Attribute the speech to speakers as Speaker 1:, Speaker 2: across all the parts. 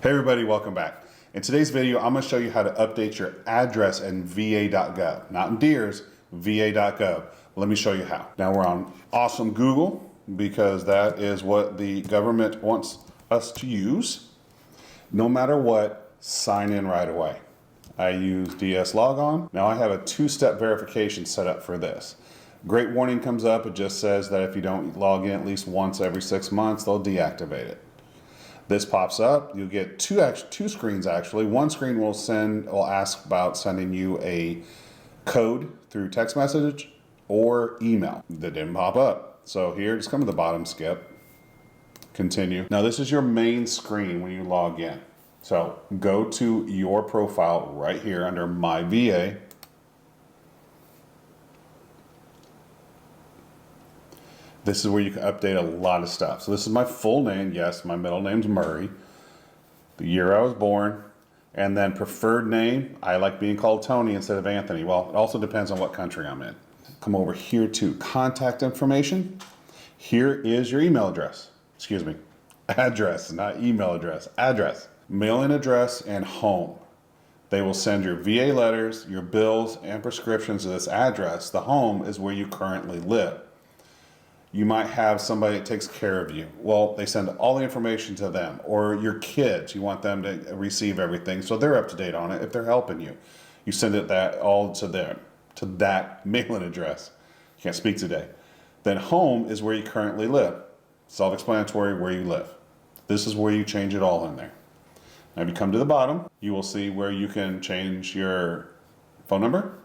Speaker 1: Hey everybody, welcome back. In today's video, I'm going to show you how to update your address in VA.gov. Not in Deers, VA.gov. Let me show you how. Now we're on awesome Google because that is what the government wants us to use. No matter what, sign in right away. I use DS Logon. Now I have a two-step verification set up for this. Great warning comes up. It just says that if you don't log in at least once every 6 months, they'll deactivate it. This pops up. You'll get two screens actually. One screen will ask about sending you a code through text message or email. That didn't pop up. So here, just come to the bottom, skip, continue. Now this is your main screen when you log in. So go to your profile right here under My VA. This is where you can update a lot of stuff. So this is my full name. Yes, my middle name's Murray. The year I was born. And then preferred name. I like being called Tony instead of Anthony. Well, it also depends on what country I'm in. Come over here to contact information. Here is your email address. Excuse me. Address, not email address. Address. Mailing address and home. They will send your VA letters, your bills, and prescriptions to this address. The home is where you currently live. You might have somebody that takes care of you. Well, they send all the information to them. Or your kids, you want them to receive everything so they're up to date on it if they're helping you. You send that all to them, to that mailing address. Can't speak today. Then home is where you currently live. Self-explanatory, where you live. This is where you change it all in there. Now if you come to the bottom, you will see where you can change your phone number,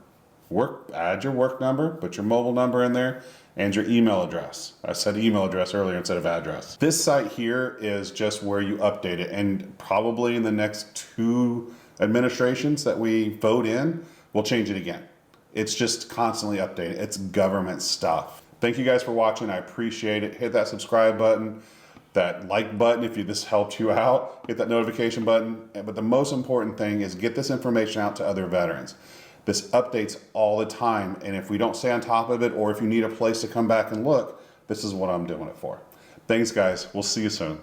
Speaker 1: add your work number, put your mobile number in there, and your email address. I said email address earlier instead of address. This site here is just where you update it, and probably in the next 2 administrations that we vote in, we'll change it again. It's just constantly updated. It's government stuff. Thank you guys for watching. I appreciate it. Hit that subscribe button, that like button if this helped you out, hit that notification button. But the most important thing is get this information out to other veterans. This updates all the time, and if we don't stay on top of it, or if you need a place to come back and look, this is what I'm doing it for. Thanks guys, we'll see you soon.